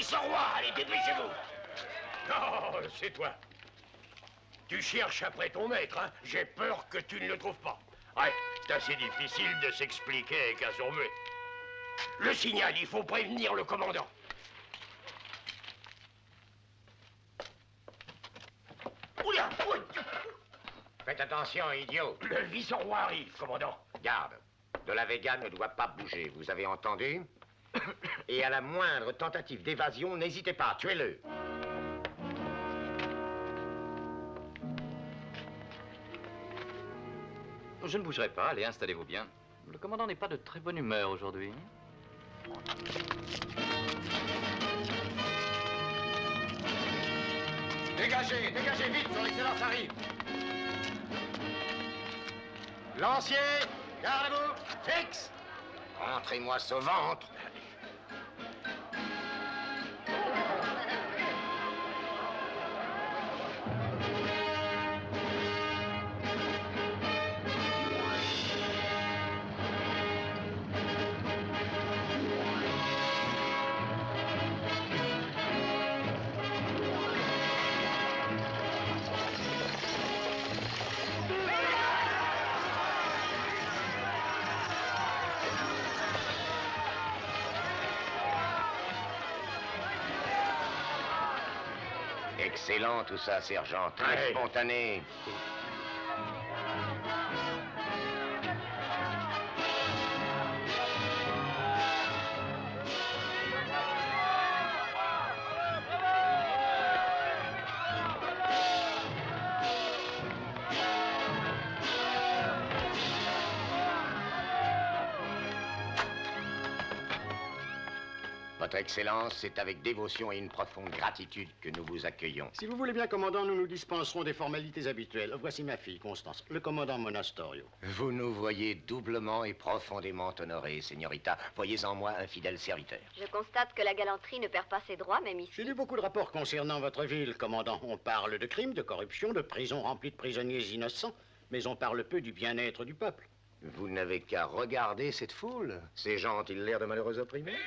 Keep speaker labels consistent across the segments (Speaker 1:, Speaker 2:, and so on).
Speaker 1: service au roi. Allez, dépêchez-vous.
Speaker 2: Non, c'est toi. Tu cherches après ton maître, hein? J'ai peur que tu ne le trouves pas. Ouais, c'est assez difficile de s'expliquer avec un sourd-muet. Le signal, il faut prévenir le commandant. Oula!
Speaker 3: Faites attention, idiot.
Speaker 2: Le vice-roi arrive, commandant.
Speaker 3: Garde. De la Vega ne doit pas bouger, vous avez entendu? Et à la moindre tentative d'évasion, n'hésitez pas, tuez-le.
Speaker 4: Je ne bougerai pas, allez, installez-vous bien. Le commandant n'est pas de très bonne humeur aujourd'hui.
Speaker 3: Dégagez, dégagez vite, son excellence arrive. Lancier, garde-vous, fixe. Rentrez-moi ce ventre. Excellent tout ça, sergent. Très spontané. Votre Excellence, c'est avec dévotion et une profonde gratitude que nous vous accueillons.
Speaker 5: Si vous voulez bien, commandant, nous nous dispenserons des formalités habituelles. Voici ma fille, Constance, le commandant Monastorio.
Speaker 3: Vous nous voyez doublement et profondément honorés, señorita. Voyez en moi un fidèle serviteur.
Speaker 6: Je constate que la galanterie ne perd pas ses droits, même ici.
Speaker 5: J'ai lu beaucoup de rapports concernant votre ville, commandant. On parle de crimes, de corruption, de prisons remplies de prisonniers innocents, mais on parle peu du bien-être du peuple.
Speaker 3: Vous n'avez qu'à regarder cette foule. Ces gens ont-ils l'air de malheureux opprimés?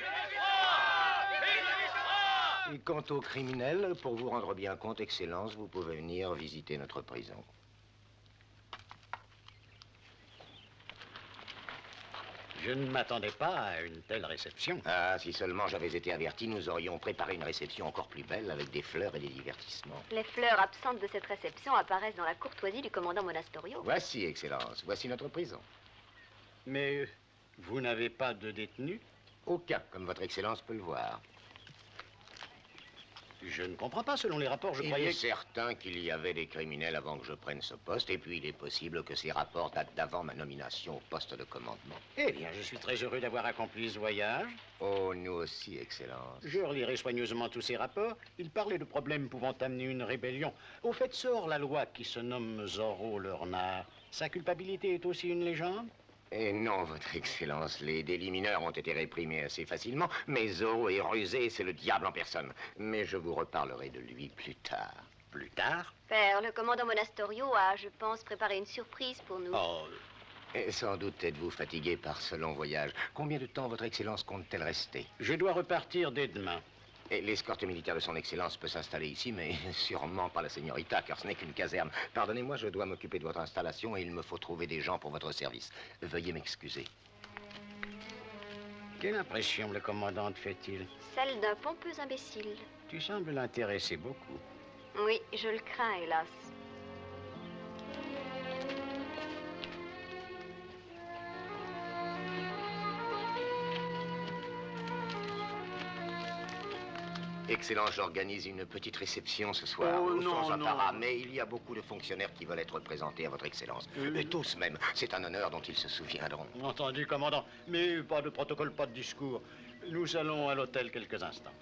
Speaker 3: Et quant aux criminels, pour vous rendre bien compte, Excellence, vous pouvez venir visiter notre prison.
Speaker 5: Je ne m'attendais pas à une telle réception.
Speaker 3: Ah, si seulement j'avais été averti, nous aurions préparé une réception encore plus belle avec des fleurs et des divertissements.
Speaker 6: Les fleurs absentes de cette réception apparaissent dans la courtoisie du commandant Monastorio.
Speaker 3: Voici, Excellence, voici notre prison.
Speaker 5: Mais vous n'avez pas de détenus?
Speaker 3: Aucun, comme votre Excellence peut le voir.
Speaker 5: Je ne comprends pas, selon les rapports, je
Speaker 3: Il
Speaker 5: croyais...
Speaker 3: est certain qu'il y avait des criminels avant que je prenne ce poste, et puis il est possible que ces rapports datent d'avant ma nomination au poste de commandement.
Speaker 5: Eh bien, je suis très heureux d'avoir accompli ce voyage.
Speaker 3: Oh, nous aussi, Excellence.
Speaker 5: Je relirai soigneusement tous ces rapports. Il parlait de problèmes pouvant amener une rébellion. Au fait, sort la loi qui se nomme Zorro Lornar. Sa culpabilité est aussi une légende?
Speaker 3: Eh non, votre Excellence, les délits mineurs ont été réprimés assez facilement, mais Zorro est rusé, c'est le diable en personne. Mais je vous reparlerai de lui plus tard.
Speaker 5: Plus tard?
Speaker 6: Père, le commandant Monastorio a, je pense, préparé une surprise pour nous.
Speaker 5: Oh,
Speaker 3: Et sans doute êtes-vous fatigué par ce long voyage. Combien de temps votre Excellence compte-t-elle rester?
Speaker 5: je dois repartir dès demain.
Speaker 3: Et l'escorte militaire de son Excellence peut s'installer ici, mais sûrement pas la señorita, car ce n'est qu'une caserne. Pardonnez-moi, je dois m'occuper de votre installation et il me faut trouver des gens pour votre service. Veuillez m'excuser.
Speaker 5: Quelle impression le commandant te fait-il?
Speaker 6: Celle d'un pompeux imbécile.
Speaker 5: Tu sembles l'intéresser beaucoup.
Speaker 6: Oui, je le crains, hélas.
Speaker 3: Excellence, j'organise une petite réception ce soir.
Speaker 5: Oh, non,
Speaker 3: sans
Speaker 5: non.
Speaker 3: apparat, mais il y a beaucoup de fonctionnaires qui veulent être présentés à votre Excellence. Et tous même. C'est un honneur dont ils se souviendront.
Speaker 5: Entendu, commandant. Mais pas de protocole, pas de discours. Nous allons à l'hôtel quelques instants.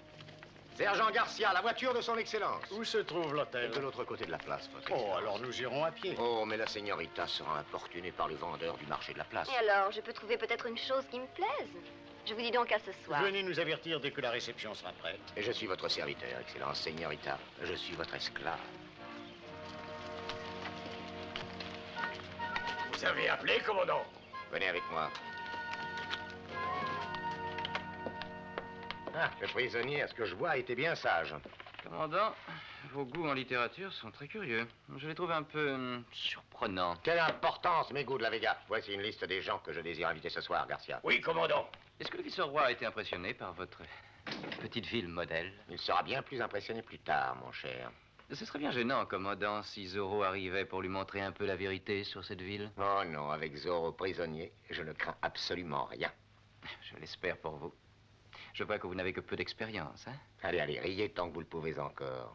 Speaker 3: Sergent Garcia, la voiture de son Excellence.
Speaker 5: Où se trouve l'hôtel?
Speaker 3: De l'autre côté de la place, votre
Speaker 5: Oh,
Speaker 3: Excellence.
Speaker 5: alors nous irons à pied.
Speaker 3: Oh, mais la señorita sera importunée par le vendeur du marché de la place.
Speaker 6: Et alors, je peux trouver peut-être une chose qui me plaise? Je vous dis donc à ce soir.
Speaker 5: Venez nous avertir dès que la réception sera prête.
Speaker 3: Et je suis votre serviteur, Excellence, señorita. Je suis votre esclave.
Speaker 2: Vous avez appelé, commandant?
Speaker 3: Venez avec moi. Ah, le prisonnier, à ce que je vois, était bien sage.
Speaker 4: Commandant, vos goûts en littérature sont très curieux. Je les trouve un peu surprenants.
Speaker 3: Quelle importance, mes goûts de la Vega. Voici une liste des gens que je désire inviter ce soir, Garcia.
Speaker 2: Oui, commandant.
Speaker 4: Est-ce que le vice-roi a été impressionné par votre petite ville modèle?
Speaker 3: Il sera bien plus impressionné plus tard, mon cher.
Speaker 4: Ce serait bien gênant, commandant, si Zorro arrivait pour lui montrer un peu la vérité sur cette ville.
Speaker 3: Oh non, avec Zorro prisonnier, je ne crains absolument rien.
Speaker 4: Je l'espère pour vous. Je vois que vous n'avez que peu d'expérience, hein?
Speaker 3: Allez, allez, riez tant que vous le pouvez encore.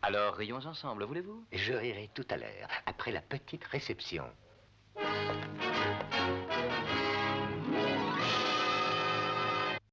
Speaker 4: Alors, rions ensemble, voulez-vous?
Speaker 3: Je rirai tout à l'heure, après la petite réception.